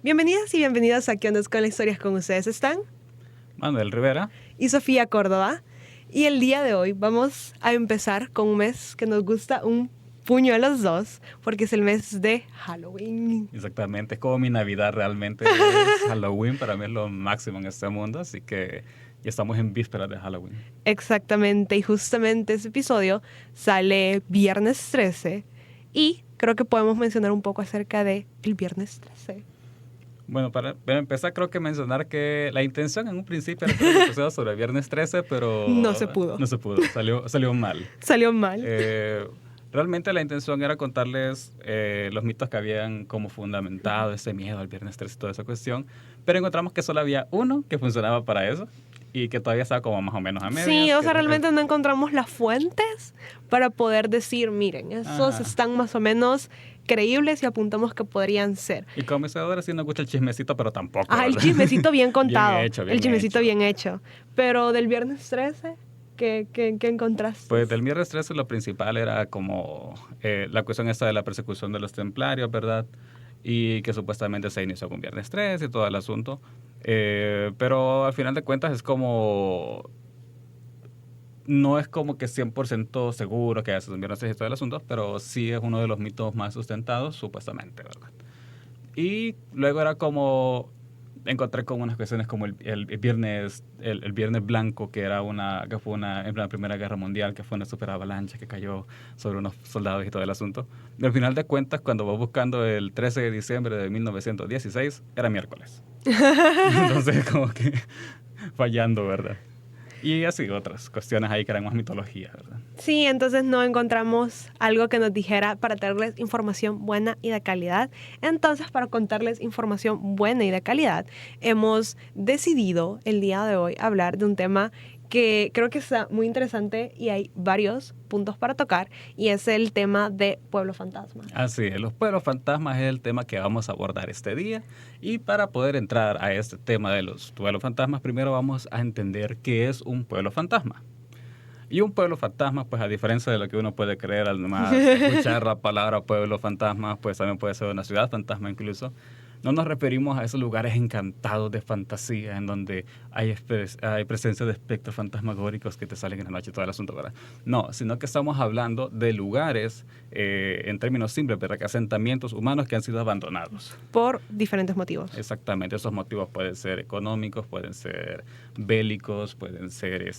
Bienvenidas y bienvenidos a ¿Qué ondas con las historias? Con ustedes están Manuel Rivera y Sofía Córdoba. Y el día de hoy vamos a empezar con un mes que nos gusta un puño a los dos, porque es el mes de Halloween. Exactamente, es como mi Navidad realmente, es Halloween, para mí es lo máximo en este mundo, así que ya estamos en vísperas de Halloween. Exactamente, y justamente ese episodio sale viernes 13 y creo que podemos mencionar un poco acerca de el viernes 13. Bueno, para empezar creo que mencionar que la intención en un principio era hacer un episodio sobre el viernes 13, pero No se pudo. No se pudo, salió mal. Salió mal. Realmente la intención era contarles los mitos que habían como fundamentado ese miedo al viernes 13 y toda esa cuestión, pero encontramos que solo había uno que funcionaba para eso y que todavía estaba como más o menos a medias. Sí, o sea, realmente no encontramos las fuentes para poder decir, miren, esos están más o menos creíbles y apuntamos que podrían ser. Y como ahora sí nos gusta el chismecito, pero tampoco. El chismecito bien contado. Bien hecho, el chismecito bien hecho. Pero del viernes 13... ¿Qué encontraste? Pues del viernes 13 lo principal era como la cuestión esta de la persecución de los templarios, ¿verdad? Y que supuestamente se inició con viernes 13 y todo el asunto. Pero al final de cuentas es como... No es como que 100% seguro que haya un viernes 13 y todo el asunto, pero sí es uno de los mitos más sustentados, supuestamente, ¿verdad? Y luego era como... Encontré como unas cuestiones como el viernes blanco, que fue en la Primera Guerra Mundial, que fue una super avalancha que cayó sobre unos soldados y todo el asunto. Y al final de cuentas, cuando vas buscando el 13 de diciembre de 1916, era miércoles. Entonces, como que fallando, ¿verdad? Y así otras cuestiones ahí que eran más mitología, ¿verdad? Sí, entonces no encontramos algo que nos dijera para darles información buena y de calidad. Entonces, para contarles información buena y de calidad, hemos decidido el día de hoy hablar de un tema que creo que está muy interesante y hay varios puntos para tocar, y es el tema de pueblos fantasmas. Así es, los pueblos fantasmas es el tema que vamos a abordar este día, y para poder entrar a este tema de los pueblos fantasmas, primero vamos a entender qué es un pueblo fantasma. Y un pueblo fantasma, pues a diferencia de lo que uno puede creer al nomás escuchar la palabra pueblo fantasma, pues también puede ser una ciudad fantasma incluso. No nos referimos a esos lugares encantados de fantasía en donde hay presencia de espectros fantasmagóricos que te salen en la noche y todo el asunto, ¿verdad? No, sino que estamos hablando de lugares, en términos simples, ¿verdad? Que asentamientos humanos que han sido abandonados. Por diferentes motivos. Exactamente, esos motivos pueden ser económicos, pueden ser bélicos, pueden ser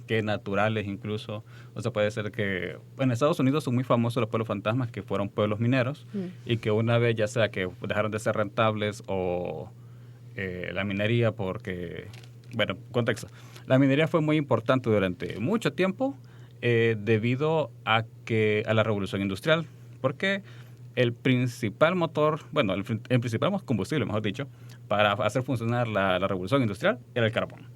que naturales incluso. O sea, puede ser que en Estados Unidos son muy famosos los pueblos fantasmas, que fueron pueblos mineros y que una vez ya sea que dejaron de ser rentables o la minería, porque, bueno, contexto, la minería fue muy importante durante mucho tiempo debido a la revolución industrial, porque el principal motor, bueno, el principal combustible, mejor dicho, para hacer funcionar la revolución industrial era el carbón.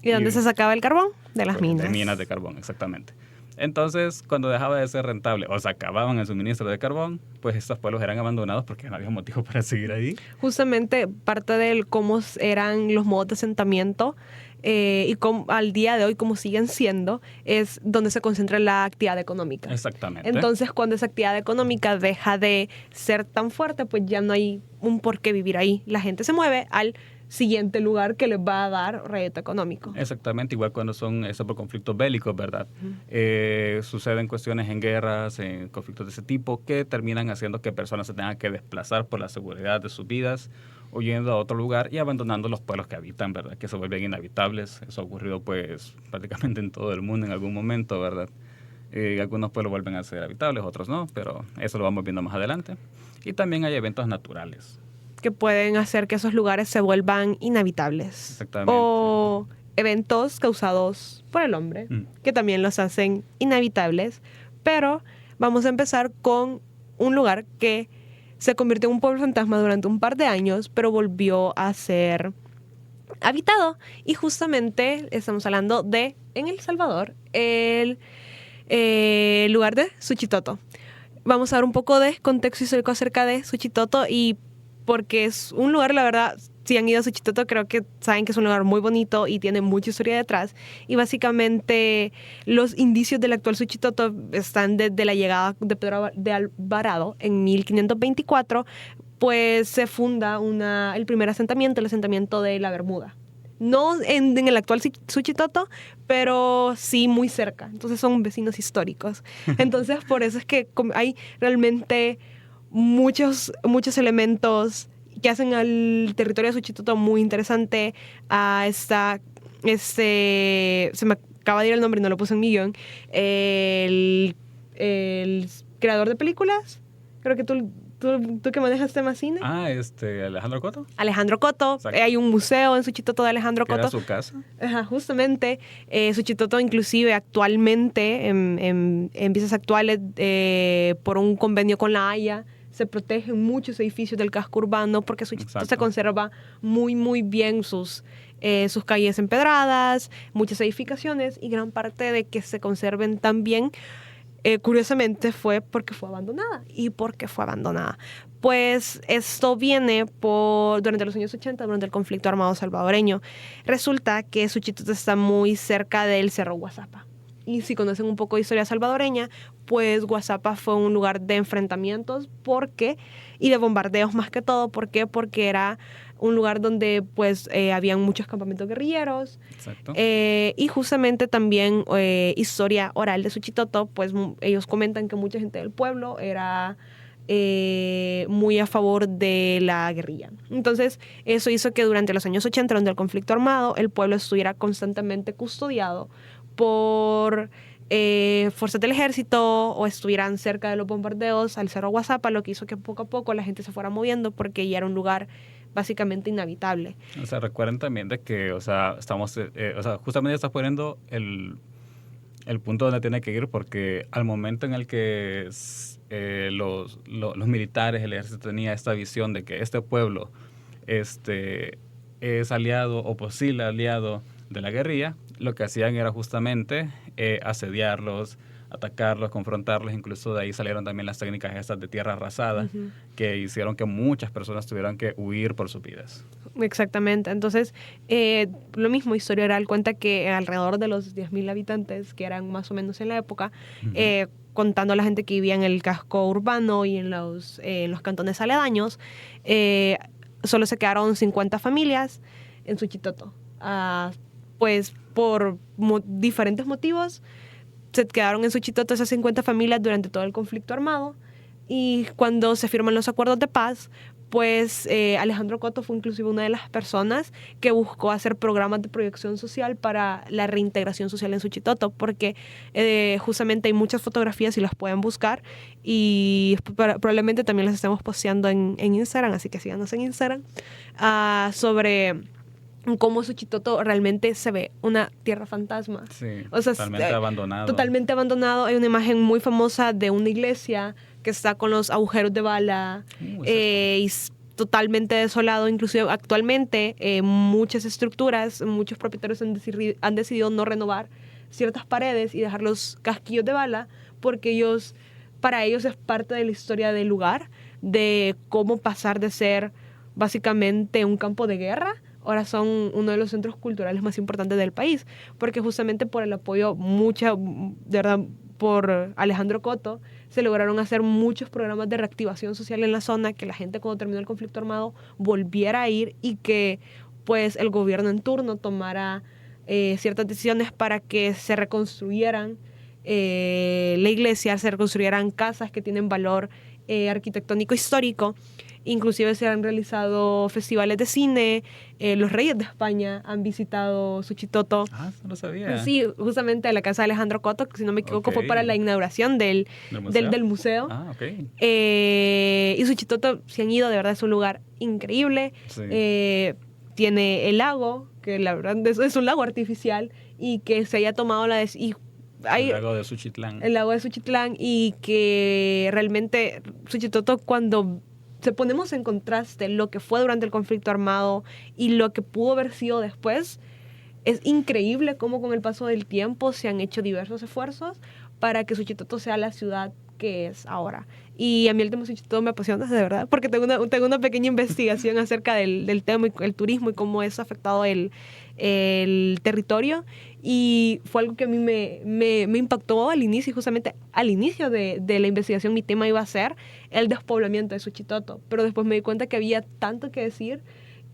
¿Y dónde se sacaba el carbón? De las minas. De minas de carbón, exactamente. Entonces, cuando dejaba de ser rentable o se acababan el suministro de carbón, pues estos pueblos eran abandonados porque no había motivo para seguir ahí. Justamente parte de cómo eran los modos de asentamiento y al día de hoy cómo siguen siendo, es donde se concentra la actividad económica. Exactamente. Entonces, cuando esa actividad económica deja de ser tan fuerte, pues ya no hay un por qué vivir ahí. La gente se mueve al siguiente lugar que les va a dar rédito económico. Exactamente, igual cuando son por conflictos bélicos, ¿verdad? Suceden cuestiones en guerras, en conflictos de ese tipo, que terminan haciendo que personas se tengan que desplazar por la seguridad de sus vidas, huyendo a otro lugar y abandonando los pueblos que habitan, ¿verdad? Que se vuelven inhabitables. Eso ha ocurrido pues prácticamente en todo el mundo en algún momento, ¿verdad? Algunos pueblos vuelven a ser habitables, otros no, pero eso lo vamos viendo más adelante. Y también hay eventos naturales que pueden hacer que esos lugares se vuelvan inhabitables. Exactamente. O eventos causados por el hombre, que también los hacen inhabitables. Pero vamos a empezar con un lugar que se convirtió en un pueblo fantasma durante un par de años, pero volvió a ser habitado. Y justamente estamos hablando de, en El Salvador, el lugar de Suchitoto. Vamos a dar un poco de contexto histórico acerca de Suchitoto, y porque es un lugar, la verdad, si han ido a Suchitoto, creo que saben que es un lugar muy bonito y tiene mucha historia detrás. Y básicamente los indicios del actual Suchitoto están desde la llegada de Pedro de Alvarado en 1524, pues se funda el primer asentamiento, el asentamiento de La Bermuda. No en el actual Suchitoto, pero sí muy cerca. Entonces son vecinos históricos. Entonces por eso es que hay realmente muchos elementos que hacen al territorio de Suchitoto muy interesante. Se me acaba de ir el nombre y no lo puse en mi guión. El creador de películas, creo que tú que manejas tema cine. Alejandro Coto. Alejandro Coto. Hay un museo en Suchitoto de Alejandro Coto. ¿Era su casa? Ajá, justamente. Suchitoto inclusive actualmente, en piezas actuales, por un convenio con la Haya, se protegen muchos edificios del casco urbano porque Suchitoto se conserva muy, muy bien sus calles empedradas, muchas edificaciones, y gran parte de que se conserven tan bien, curiosamente, fue porque fue abandonada. ¿Y por qué fue abandonada? Pues esto viene durante los años 80, durante el conflicto armado salvadoreño. Resulta que Suchitoto está muy cerca del Cerro Guazapa. Y si conocen un poco de historia salvadoreña, pues Guazapa fue un lugar de enfrentamientos y de bombardeos más que todo. ¿Por qué? Porque era un lugar donde pues habían muchos campamentos guerrilleros. Exacto. Y justamente también historia oral de Suchitoto, pues ellos comentan que mucha gente del pueblo era muy a favor de la guerrilla. Entonces eso hizo que durante los años 80, durante el conflicto armado, el pueblo estuviera constantemente custodiado por fuerzas del ejército, o estuvieran cerca de los bombardeos al Cerro Guazapa, lo que hizo que poco a poco la gente se fuera moviendo porque ya era un lugar básicamente inhabitable. O sea, recuerden también de que, justamente estás poniendo el punto donde tiene que ir, porque al momento en el que los militares, el ejército tenía esta visión de que este pueblo es aliado o posible aliado de la guerrilla, lo que hacían era justamente asediarlos, atacarlos, confrontarlos. Incluso de ahí salieron también las técnicas estas de tierra arrasada, que hicieron que muchas personas tuvieran que huir por sus vidas. Exactamente. Entonces, lo mismo, Historia Oral cuenta que alrededor de los 10.000 habitantes, que eran más o menos en la época, contando a la gente que vivía en el casco urbano y en los cantones aledaños, solo se quedaron 50 familias en Suchitoto. Pues por diferentes motivos se quedaron en Suchitoto esas 50 familias durante todo el conflicto armado, y cuando se firman los acuerdos de paz, pues Alejandro Coto fue inclusive una de las personas que buscó hacer programas de proyección social para la reintegración social en Suchitoto, porque justamente hay muchas fotografías y las pueden buscar, y probablemente también las estemos posteando en Instagram, así que síganos en Instagram, sobre cómo Suchitoto realmente se ve una tierra fantasma. Sí, o sea, totalmente abandonado. Totalmente abandonado. Hay una imagen muy famosa de una iglesia que está con los agujeros de bala y totalmente desolado. Inclusive actualmente muchas estructuras, muchos propietarios han decidido no renovar ciertas paredes y dejar los casquillos de bala, porque para ellos es parte de la historia del lugar, de cómo pasar de ser básicamente un campo de guerra, ahora son uno de los centros culturales más importantes del país, porque justamente por el apoyo de verdad, por Alejandro Coto, se lograron hacer muchos programas de reactivación social en la zona, que la gente, cuando terminó el conflicto armado, volviera a ir, y que pues el gobierno en turno tomara ciertas decisiones para que se reconstruyeran la iglesia, se reconstruyeran casas que tienen valor arquitectónico histórico. Inclusive se han realizado festivales de cine, los reyes de España han visitado Suchitoto. Ah, no lo sabía. Sí, justamente a la casa de Alejandro Coto, que si no me equivoco fue para la inauguración del museo. Ah, ok. Y Suchitoto, si han ido, de verdad es un lugar increíble. Sí. Tiene el lago, que la verdad es un lago artificial, y que se haya tomado el lago de Suchitlán. El lago de Suchitlán, y que realmente Suchitoto, cuando ponemos en contraste lo que fue durante el conflicto armado y lo que pudo haber sido después, es increíble cómo con el paso del tiempo se han hecho diversos esfuerzos para que Suchitoto sea la ciudad que es ahora. Y a mí el tema Suchitoto me apasiona, de verdad, porque tengo una pequeña investigación acerca del tema y el turismo y cómo eso ha afectado el territorio. Y fue algo que a mí me impactó al inicio, y justamente al inicio de la investigación mi tema iba a ser el despoblamiento de Suchitoto. Pero después me di cuenta que había tanto que decir,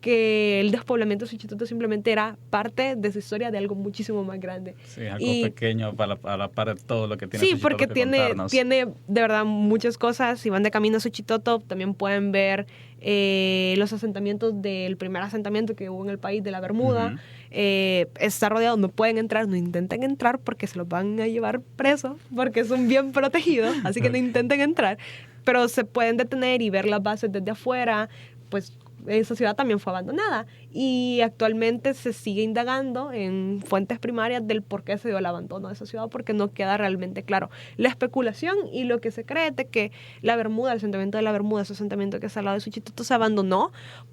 que el despoblamiento de Suchitoto simplemente era parte de su historia de algo muchísimo más grande. Sí, algo pequeño a la par de todo lo que tiene Suchitoto. Sí, porque tiene de verdad muchas cosas. Si van de camino a Suchitoto, también pueden ver los asentamientos del primer asentamiento que hubo en el país de la Bermuda. Está rodeado, no pueden entrar, no intenten entrar porque se los van a llevar presos, porque son bien protegidos, así que no intenten entrar. Pero se pueden detener y ver las bases desde afuera, pues esa ciudad también fue abandonada y actualmente se sigue indagando en fuentes primarias del por qué se dio el abandono de esa ciudad, porque no queda realmente claro. La especulación y lo que se cree es de que la Bermuda, el asentamiento de la Bermuda, ese asentamiento que está al lado de Suchitoto, se abandonó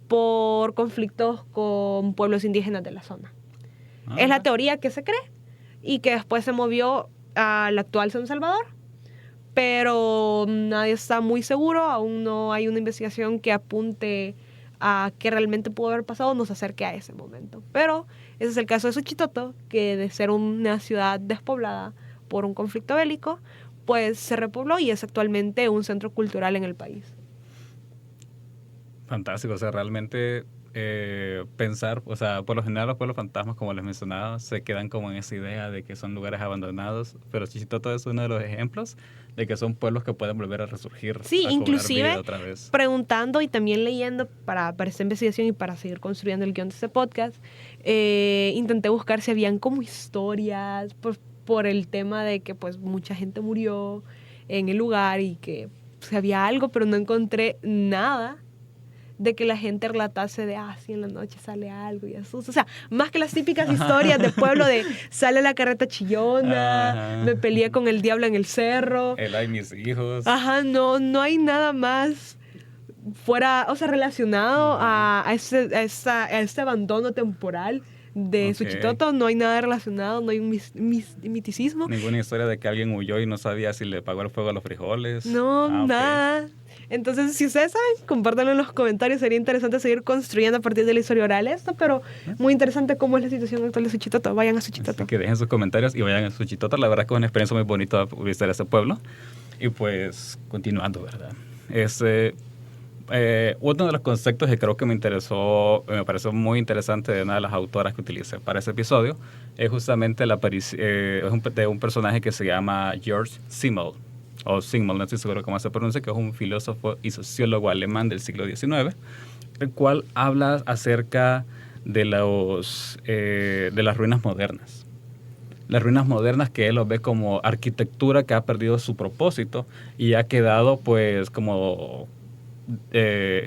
por conflictos con pueblos indígenas de la zona. Es la teoría que se cree y que después se movió al actual San Salvador, pero nadie está muy seguro, aún no hay una investigación que apunte a qué realmente pudo haber pasado, nos acerque a ese momento. Pero ese es el caso de Suchitoto, que de ser una ciudad despoblada por un conflicto bélico, pues se repobló y es actualmente un centro cultural en el país. Fantástico, o sea, realmente pensar, o sea, por lo general los pueblos fantasmas, como les mencionaba, se quedan como en esa idea de que son lugares abandonados, pero Suchitoto es uno de los ejemplos de que son pueblos que pueden volver a resurgir. Sí, a inclusive vida otra vez. Preguntando y también leyendo para esta investigación y para seguir construyendo el guión de este podcast, intenté buscar si habían como historias por el tema de que pues mucha gente murió en el lugar y que pues, había algo, pero no encontré nada de que la gente relatase de, si en la noche sale algo y eso. O sea, más que las típicas historias de pueblo de sale la carreta chillona, me peleé con el diablo en el cerro. Ay, mis hijos. No hay nada más fuera, o sea, relacionado a este abandono temporal de Suchitoto. No hay nada relacionado, no hay un miticismo. Ninguna historia de que alguien huyó y no sabía si le pagó el fuego a los frijoles. No, nada. Okay. Entonces, si ustedes saben, compártanlo en los comentarios. Sería interesante seguir construyendo a partir de la historia oral esto, pero muy interesante cómo es la situación actual de Suchitoto. Vayan a Suchitoto. Así que dejen sus comentarios y vayan a Suchitoto. La verdad que es una experiencia muy bonita visitar ese pueblo. Y pues, continuando, ¿verdad? Uno de los conceptos que creo que me pareció muy interesante de una de las autoras que utilicé para ese episodio es justamente la aparición de un personaje que se llama George Simmel, o Simmel, no estoy seguro cómo se pronuncia, que es un filósofo y sociólogo alemán del siglo XIX, el cual habla acerca de las ruinas modernas. Las ruinas modernas que él lo ve como arquitectura que ha perdido su propósito y ha quedado pues como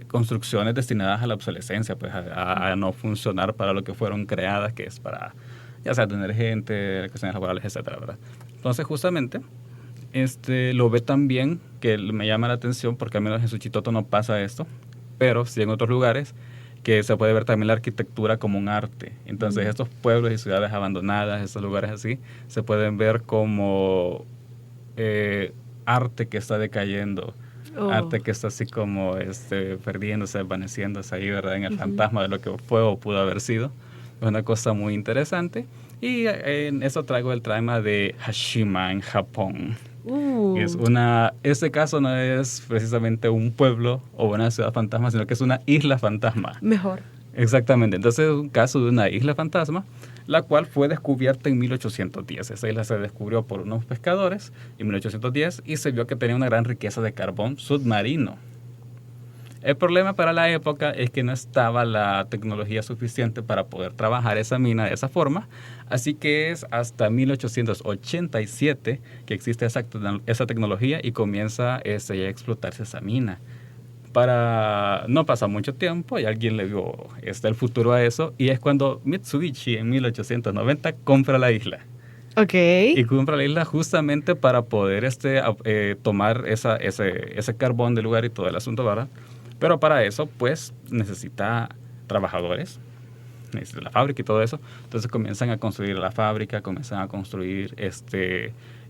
construcciones destinadas a la obsolescencia, pues a no funcionar para lo que fueron creadas, que es para, ya sea tener gente, cuestiones laborales, etcétera, ¿verdad? Entonces, justamente, lo ve también, que me llama la atención, porque al menos en Suchitoto no pasa esto, pero sí en otros lugares, que se puede ver también la arquitectura como un arte. Entonces, estos pueblos y ciudades abandonadas, estos lugares así, se pueden ver como arte que está decayendo, arte que está así como perdiéndose, desvaneciéndose ahí, ¿verdad? En el fantasma de lo que fue o pudo haber sido. Es una cosa muy interesante. Y en eso traigo el tema de Hashima en Japón. Este caso no es precisamente un pueblo o una ciudad fantasma, sino que es una isla fantasma. Mejor. Exactamente. Entonces es un caso de una isla fantasma, la cual fue descubierta en 1810. Esa isla se descubrió por unos pescadores en 1810 y se vio que tenía una gran riqueza de carbón submarino. El problema para la época es que no estaba la tecnología suficiente para poder trabajar esa mina de esa forma, así que es hasta 1887 que existe esa tecnología y comienza ya a explotarse esa mina. No pasa mucho tiempo y alguien le vio el futuro a eso, y es cuando Mitsubishi en 1890 compra la isla. Okay. Y compra la isla justamente para poder tomar ese carbón del lugar y todo el asunto, ¿verdad? Pero para eso, pues, necesita trabajadores, necesita la fábrica y todo eso. Entonces comienzan a construir la fábrica, comienzan a construir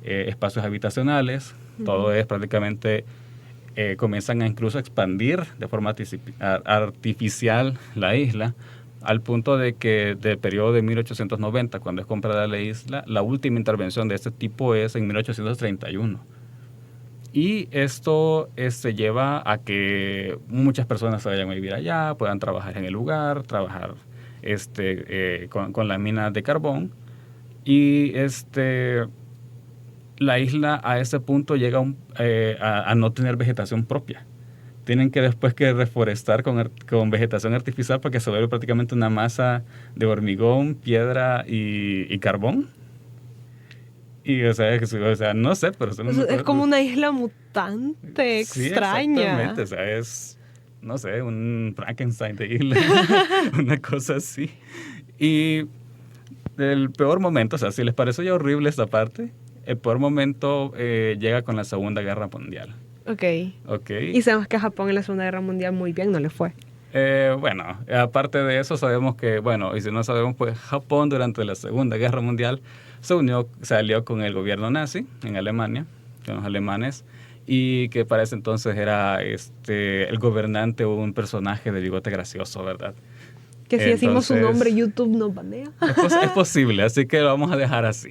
espacios habitacionales. Todo es prácticamente, comienzan a incluso expandir de forma artificial la isla, al punto de que del periodo de 1890, cuando es comprada la isla, la última intervención de este tipo es en 1831. Y esto lleva a que muchas personas se vayan a vivir allá, puedan trabajar en el lugar, trabajar con las minas de carbón. Y la isla a ese punto llega a no tener vegetación propia. Tienen que después que reforestar con vegetación artificial porque se vuelve prácticamente una masa de hormigón, piedra y carbón. Y, o sea, no sé, pero... Es como una isla mutante, extraña. Sí, exactamente. O sea, es, no sé, un Frankenstein de isla. Una cosa así. Y el peor momento, o sea, si les pareció ya horrible esta parte, el peor momento llega con la Segunda Guerra Mundial. Ok. Y sabemos que a Japón en la Segunda Guerra Mundial muy bien no le fue. Bueno, aparte de eso sabemos que, bueno, y si no sabemos, pues Japón durante la Segunda Guerra Mundial se alió con el gobierno nazi en Alemania, con los alemanes, y que para ese entonces era el gobernante o un personaje de bigote gracioso, ¿verdad? Que si decimos su nombre, YouTube nos banea. Es posible, así que lo vamos a dejar así.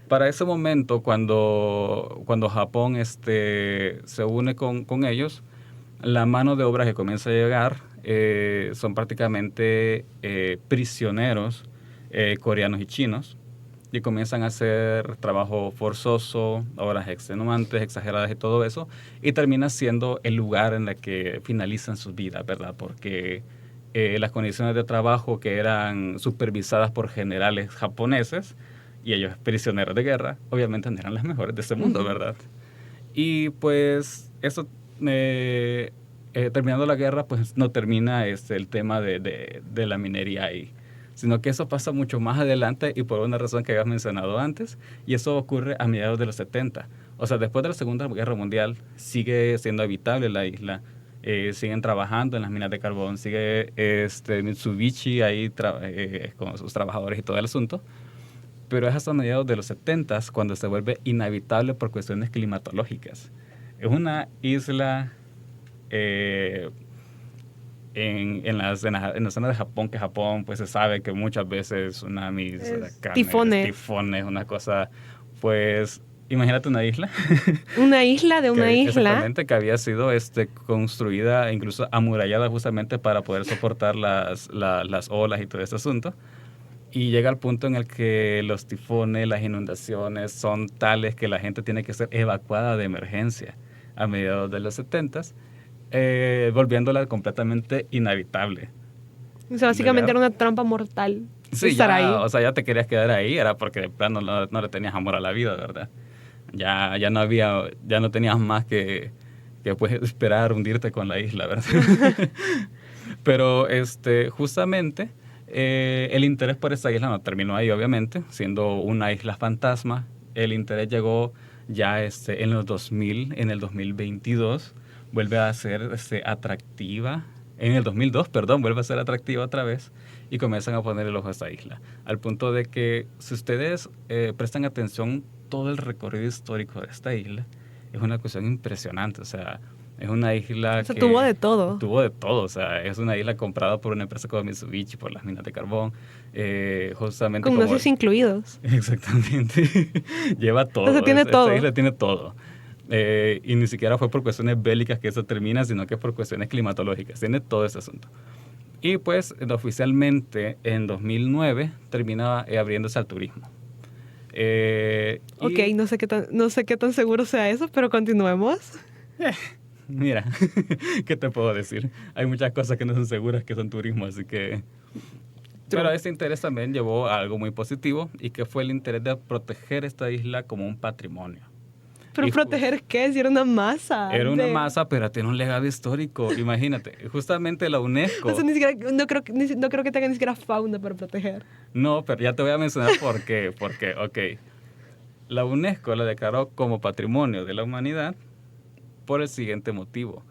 Para ese momento, cuando Japón se une con ellos, la mano de obra que comienza a llegar son prácticamente prisioneros coreanos y chinos, y comienzan a hacer trabajo forzoso, horas extenuantes, exageradas y todo eso, y termina siendo el lugar en el que finalizan sus vidas, ¿verdad? Porque las condiciones de trabajo que eran supervisadas por generales japoneses, y ellos prisioneros de guerra, obviamente no eran las mejores de este mundo, ¿verdad? Y pues eso, terminando la guerra, pues no termina el tema de la minería ahí, sino que eso pasa mucho más adelante y por una razón que habías mencionado antes, y eso ocurre a mediados de los 70. O sea, después de la Segunda Guerra Mundial sigue siendo habitable la isla, siguen trabajando en las minas de carbón, sigue Mitsubishi ahí con sus trabajadores y todo el asunto, pero es hasta mediados de los 70 cuando se vuelve inhabitable por cuestiones climatológicas. Es una isla en la zona de Japón, que Japón pues se sabe que muchas veces tsunamis, tifones, una cosa, pues imagínate una isla. Una isla de una isla. Exactamente, que había sido construida, incluso amurallada justamente para poder soportar las olas y todo ese asunto. Y llega al punto en el que los tifones, las inundaciones son tales que la gente tiene que ser evacuada de emergencia a mediados de los 70s, volviéndola completamente inhabitable. O sea, básicamente era una trampa mortal. Sí, estar ahí. O sea, ya te querías quedar ahí, era porque de plano no le tenías amor a la vida, ¿verdad? Ya no tenías más que puedes esperar hundirte con la isla, ¿verdad? Pero justamente el interés por esta isla no terminó ahí, obviamente, siendo una isla fantasma. El interés llegó ya en los 2000, en el 2022, vuelve a ser atractiva. En el 2002, perdón, vuelve a ser atractiva otra vez y comienzan a poner el ojo a esta isla. Al punto de que, si ustedes prestan atención, todo el recorrido histórico de esta isla es una cuestión impresionante. O sea, es una isla que... tuvo de todo. Tuvo de todo. O sea, es una isla comprada por una empresa como Mitsubishi, por las minas de carbón. Justamente con negocios incluidos. Exactamente. Lleva todo. Entonces tiene todo. Esta isla tiene todo. Y ni siquiera fue por cuestiones bélicas que eso termina, sino que por cuestiones climatológicas. Tiene todo ese asunto. Y pues oficialmente en 2009 termina abriéndose al turismo. Ok, no sé qué tan seguro sea eso, pero continuemos. Mira, ¿qué te puedo decir? Hay muchas cosas que no son seguras que son turismo, así que... Pero este interés también llevó a algo muy positivo, y que fue el interés de proteger esta isla como un patrimonio. ¿Pero proteger qué? Si era una masa. Era una masa, pero tiene un legado histórico. Imagínate, justamente la UNESCO... O sea, no creo que tenga ni siquiera fauna para proteger. No, pero ya te voy a mencionar por qué. Porque, ok, la UNESCO la declaró como Patrimonio de la Humanidad por el siguiente motivo.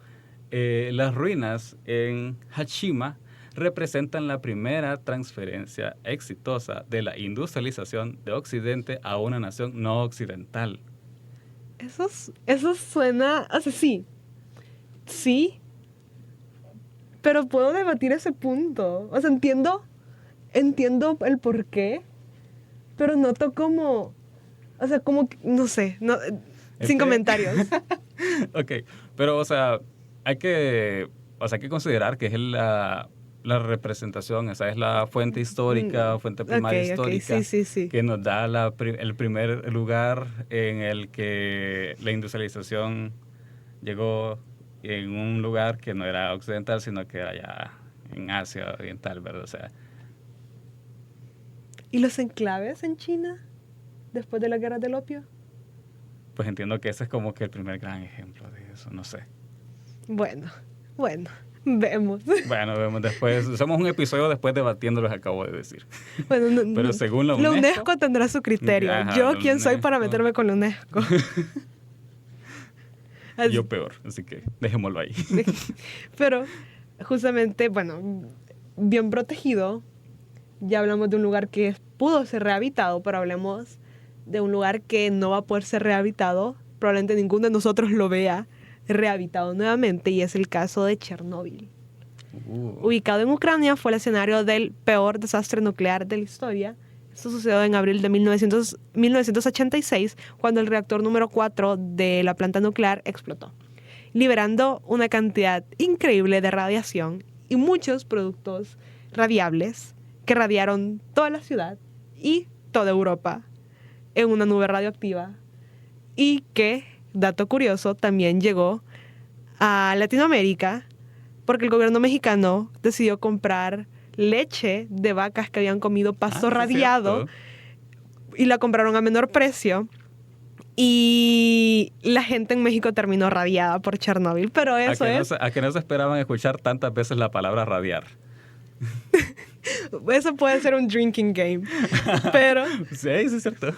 Las ruinas en Hashima representan la primera transferencia exitosa de la industrialización de Occidente a una nación no occidental. Eso suena, o sea, sí, pero puedo debatir ese punto. O sea, entiendo el porqué, pero noto como, o sea, como, no sé, sin comentarios. Ok, pero, o sea, hay que considerar que es la representación, esa es la fuente histórica, fuente primaria histórica, sí. que nos da el primer lugar en el que la industrialización llegó en un lugar que no era occidental, sino que era ya en Asia Oriental, ¿verdad? O sea, ¿y los enclaves en China después de la guerra del opio? pues entiendo que ese es como que el primer gran ejemplo de eso, no sé. Bueno, vemos. Bueno, vemos después. Hacemos un episodio después debatiendo lo que acabo de decir. Bueno, pero según la UNESCO tendrá su criterio. Ajá, Yo, ¿quién soy para meterme con la UNESCO? Yo peor, así que dejémoslo ahí. Pero, justamente, bueno, bien protegido. Ya hablamos de un lugar que pudo ser rehabilitado, pero hablemos de un lugar que no va a poder ser rehabilitado. Probablemente ninguno de nosotros lo vea rehabilitado nuevamente, y es el caso de Chernóbil. Ubicado en Ucrania, fue el escenario del peor desastre nuclear de la historia. Esto sucedió en abril de 1986, cuando el reactor número 4 de la planta nuclear explotó, liberando una cantidad increíble de radiación y muchos productos radiables que radiaron toda la ciudad y toda Europa en una nube radioactiva, y que, dato curioso, también llegó a Latinoamérica porque el gobierno mexicano decidió comprar leche de vacas que habían comido pasto radiado y la compraron a menor precio, y la gente en México terminó radiada por Chernóbil. Pero eso ¿A que no se esperaban escuchar tantas veces la palabra radiar? Eso puede ser un drinking game, pero sí, es cierto.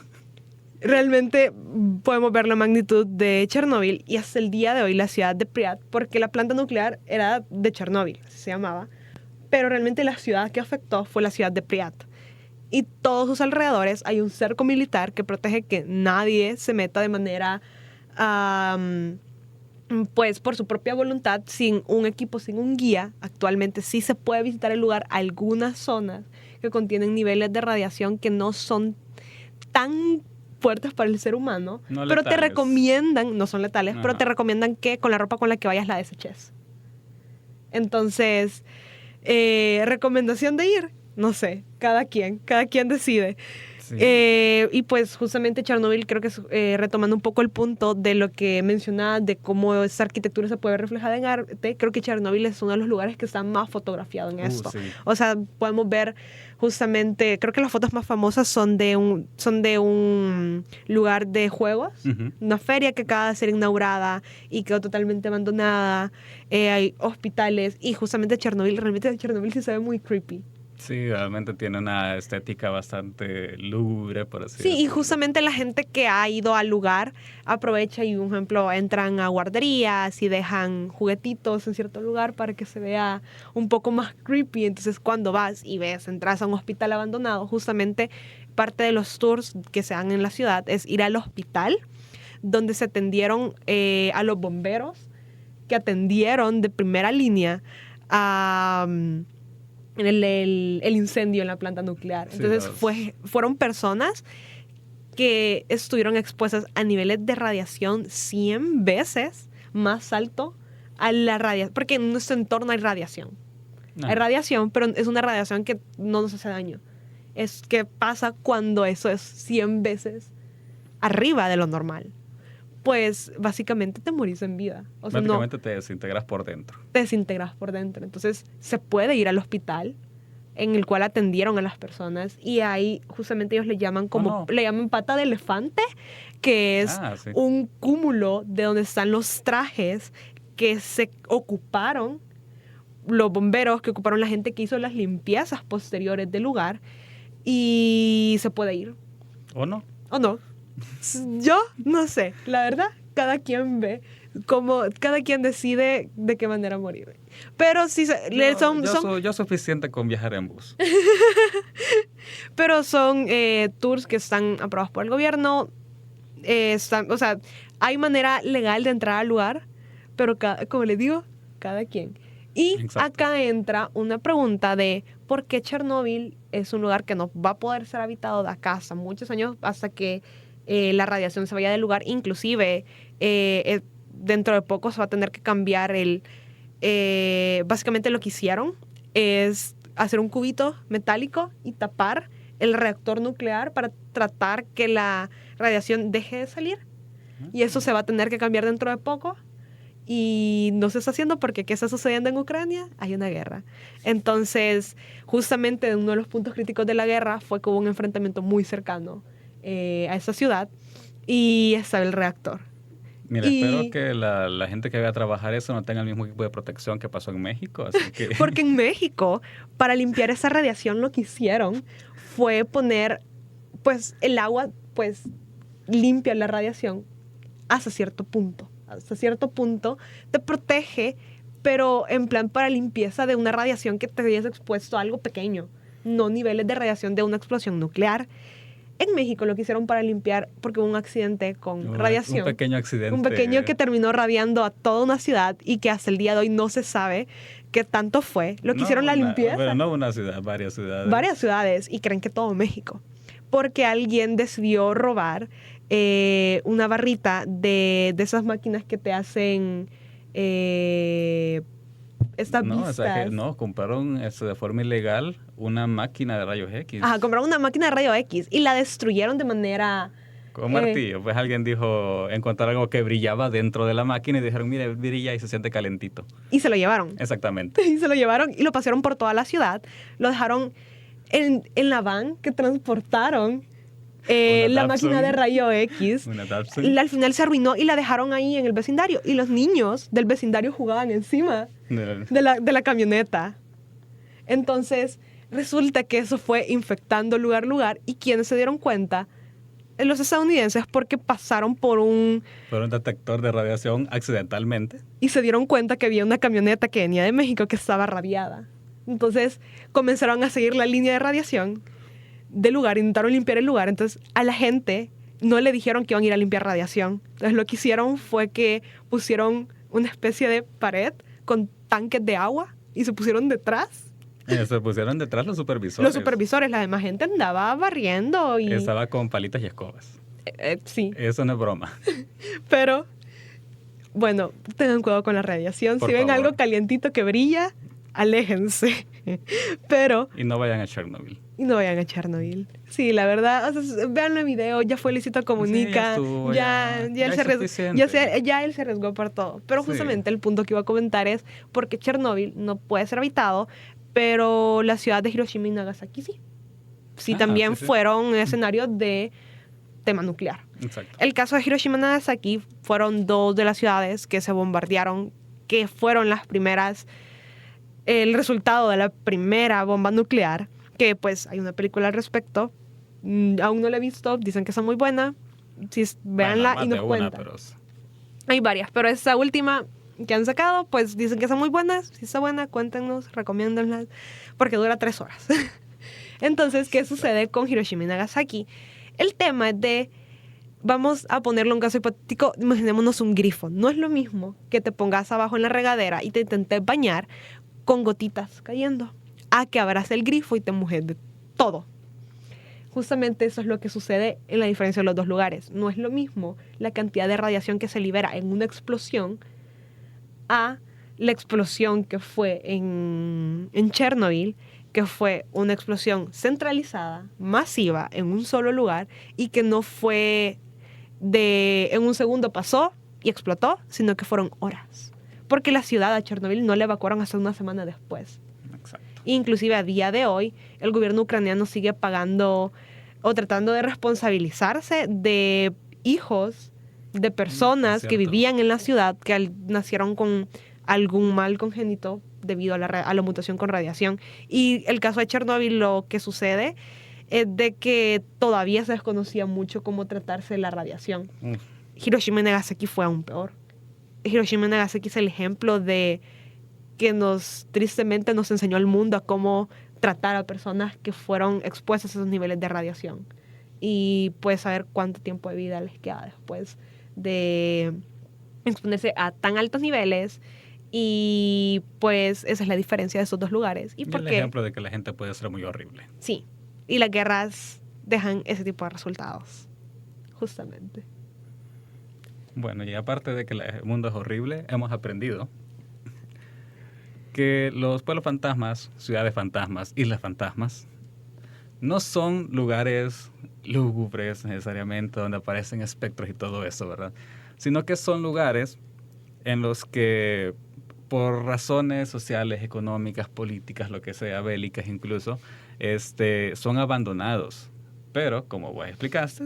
Realmente podemos ver la magnitud de Chernóbil, y hasta el día de hoy la ciudad de Pripyat, porque la planta nuclear era de Chernóbil, así se llamaba, pero realmente la ciudad que afectó fue la ciudad de Pripyat. Y todos sus alrededores hay un cerco militar que protege que nadie se meta de manera, pues por su propia voluntad, sin un equipo, sin un guía. Actualmente sí se puede visitar el lugar, algunas zonas que contienen niveles de radiación que no son tan fuertes para el ser humano, no pero letales. te recomiendan, no son letales, pero te recomiendan que con la ropa con la que vayas la deseches. Entonces, recomendación de ir, no sé, cada quien decide. Sí. Y pues justamente Chernóbil, creo que retomando un poco el punto de lo que mencionaba de cómo esa arquitectura se puede reflejar en arte, creo que Chernóbil es uno de los lugares que está más fotografiado en esto. Sí. O sea, podemos ver justamente, creo que las fotos más famosas son de un lugar de juegos, una feria que acaba de ser inaugurada y quedó totalmente abandonada, hay hospitales, y justamente realmente Chernóbil sí se ve muy creepy. Sí, realmente tiene una estética bastante lúgubre, por así decirlo. Sí, y justamente la gente que ha ido al lugar aprovecha y, por ejemplo, entran a guarderías y dejan juguetitos en cierto lugar para que se vea un poco más creepy. Entonces, cuando vas y entras a un hospital abandonado, justamente parte de los tours que se dan en la ciudad es ir al hospital, donde se atendieron a los bomberos que atendieron de primera línea a el incendio en la planta nuclear. Entonces fueron personas que estuvieron expuestas a niveles de radiación 100 veces más alto a la radiación, porque en nuestro entorno hay radiación. Hay radiación, pero es una radiación que no nos hace daño. Es que pasa cuando eso es 100 veces arriba de lo normal. Pues básicamente te morís en vida. O sea, básicamente te desintegras por dentro. Te desintegras por dentro. Entonces se puede ir al hospital en el cual atendieron a las personas, y ahí justamente ellos le llaman le llaman pata de elefante, que es un cúmulo de donde están los trajes que se ocuparon, los bomberos que ocuparon, la gente que hizo las limpiezas posteriores del lugar, y se puede ir. ¿O no? ¿O no? Yo no sé, la verdad cada quien ve, como cada quien decide de qué manera morir. Pero sí, yo suficiente con viajar en bus. Pero son tours que están aprobados por el gobierno. O sea, hay manera legal de entrar al lugar, pero como les digo, cada quien. Y exacto. Acá entra una pregunta de por qué Chernóbil es un lugar que no va a poder ser habitado de acá hasta muchos años, hasta que la radiación se vaya del lugar. Inclusive, dentro de poco se va a tener que cambiar básicamente lo que hicieron es hacer un cubito metálico y tapar el reactor nuclear para tratar que la radiación deje de salir. Y eso se va a tener que cambiar dentro de poco. Y no se está haciendo porque ¿qué está sucediendo en Ucrania? Hay una guerra. Entonces, justamente uno de los puntos críticos de la guerra fue que hubo un enfrentamiento muy cercano a esa ciudad y estaba el reactor. Mira, espero que la gente que vaya a trabajar eso no tenga el mismo equipo de protección que pasó en México. Así que... Porque en México, para limpiar esa radiación, lo que hicieron fue poner, pues, el agua, pues, limpia la radiación hasta cierto punto. Hasta cierto punto te protege, pero en plan para limpieza de una radiación que te hayas expuesto a algo pequeño, no niveles de radiación de una explosión nuclear. En México lo que hicieron para limpiar, porque hubo un accidente con radiación. Un pequeño accidente. Un pequeño que terminó radiando a toda una ciudad y que hasta el día de hoy no se sabe qué tanto fue. Lo que hicieron la limpieza. Pero no una ciudad, varias ciudades. Varias ciudades, y creen que todo México. Porque alguien decidió robar una barrita de esas máquinas que te hacen estas vistas. Compraron de forma ilegal una máquina de rayos X. Ajá, compraron una máquina de rayos X y la destruyeron de manera... Con martillo. Pues alguien dijo, encontraron algo que brillaba dentro de la máquina y dijeron, mire, brilla y se siente calentito. Y se lo llevaron. Exactamente. Y se lo llevaron y lo pasaron por toda la ciudad. Lo dejaron en la van que transportaron la máquina de rayo X. Al final se arruinó y la dejaron ahí en el vecindario. Y los niños del vecindario jugaban encima de la camioneta. Entonces, resulta que eso fue infectando lugar. Y quienes se dieron cuenta, los estadounidenses, porque pasaron por un detector de radiación accidentalmente. Y se dieron cuenta que había una camioneta que venía de México que estaba radiada. Entonces, comenzaron a seguir la línea de radiación del lugar, intentaron limpiar el lugar. Entonces a la gente no le dijeron que iban a ir a limpiar radiación. Entonces lo que hicieron fue que pusieron una especie de pared con tanques de agua y se pusieron detrás. Se pusieron detrás los supervisores. Los supervisores, la demás gente andaba barriendo y... Estaba con palitas y escobas. Sí. Eso no es broma. Pero, bueno, tengan cuidado con la radiación. Si ven algo calientito que brilla, aléjense. Pero... Y no vayan a Chernobyl. Sí, la verdad, o sea, vean el video, ya fue Luisito Comunica, sí, ya él se arriesgó por todo. Pero justamente el punto que iba a comentar es porque Chernobyl no puede ser habitado, pero la ciudad de Hiroshima y Nagasaki sí. Sí, también fueron escenarios de tema nuclear. Exacto. El caso de Hiroshima y Nagasaki fueron dos de las ciudades que se bombardearon, que fueron las primeras, el resultado de la primera bomba nuclear, que pues hay una película al respecto. Aún no la he visto, dicen que está muy buena. Sí, véanla y nos cuentan. Hay varias, pero esa última que han sacado, pues dicen que está muy buena. Si está buena, cuéntenos, recomiéndenla, porque dura 3 horas. Entonces, ¿qué sucede con Hiroshima y Nagasaki? El tema es de, vamos a ponerlo en un caso hipotético, imaginémonos un grifo. No es lo mismo que te pongas abajo en la regadera y te intentes bañar con gotitas cayendo, a que abras el grifo y te mojes de todo. Justamente eso es lo que sucede en la diferencia de los dos lugares. No es lo mismo la cantidad de radiación que se libera en una explosión a la explosión que fue en Chernobyl, que fue una explosión centralizada, masiva, en un solo lugar, y que no fue en un segundo pasó y explotó, sino que fueron horas. Porque la ciudad de Chernobyl no la evacuaron hasta una semana después. Exacto. Inclusive a día de hoy, el gobierno ucraniano sigue pagando o tratando de responsabilizarse de hijos de personas que vivían en la ciudad, que nacieron con algún mal congénito debido a la mutación con radiación. Y el caso de Chernobyl, lo que sucede es de que todavía se desconocía mucho cómo tratarse la radiación. Hiroshima y Nagasaki fue aún peor. Hiroshima y Nagasaki es el ejemplo de que tristemente nos enseñó al mundo a cómo tratar a personas que fueron expuestas a esos niveles de radiación. Y pues saber cuánto tiempo de vida les queda después de exponerse a tan altos niveles. Y pues esa es la diferencia de esos dos lugares. Y el ejemplo de que la gente puede ser muy horrible. Sí, y las guerras dejan ese tipo de resultados, justamente. Bueno, y aparte de que el mundo es horrible, hemos aprendido que los pueblos fantasmas, ciudades fantasmas, islas fantasmas, no son lugares lúgubres necesariamente donde aparecen espectros y todo eso, ¿verdad? Sino que son lugares en los que por razones sociales, económicas, políticas, lo que sea, bélicas incluso, son abandonados. Pero, como vos explicaste,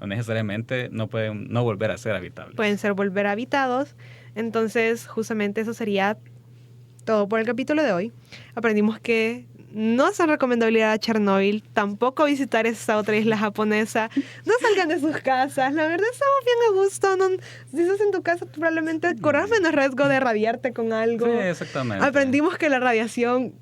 no necesariamente no pueden no volver a ser habitables. Pueden ser volver habitados. Entonces, justamente eso sería todo por el capítulo de hoy. Aprendimos que no es recomendable ir a Chernobyl, tampoco visitar esa otra isla japonesa. No salgan de sus casas. La verdad, estamos bien a gusto. No, si estás en tu casa, tú probablemente corras menos riesgo de radiarte con algo. Sí, exactamente. Aprendimos que la radiación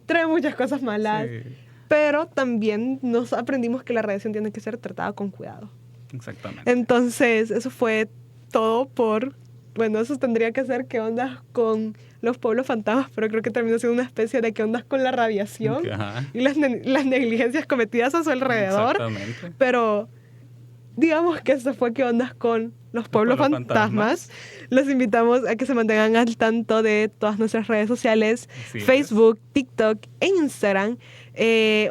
trae muchas cosas malas. Sí. Pero también nos aprendimos que la radiación tiene que ser tratada con cuidado. Exactamente. Entonces, eso fue todo por... Bueno, eso tendría que ser qué ondas con los pueblos fantasmas, pero creo que terminó siendo una especie de qué ondas con la radiación. Ajá. Y las negligencias cometidas a su alrededor. Exactamente. Pero digamos que eso fue qué ondas con los pueblos fantasmas. Los invitamos a que se mantengan al tanto de todas nuestras redes sociales, sí, Facebook, TikTok e Instagram.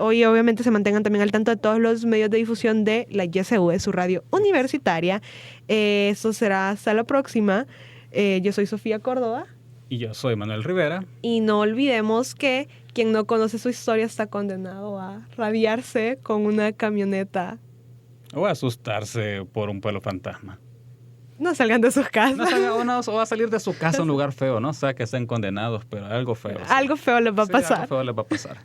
Hoy obviamente se mantengan también al tanto de todos los medios de difusión de la YSU, de su radio universitaria. Eso será hasta la próxima. Yo soy Sofía Córdoba. Y yo soy Manuel Rivera. Y no olvidemos que quien no conoce su historia está condenado a radiarse con una camioneta. O a asustarse por un pueblo fantasma. No salgan de sus casas. O a salir de su casa a un lugar feo, ¿no? O sea, que estén condenados, pero algo feo. Algo feo les va a pasar. Algo feo les va a pasar.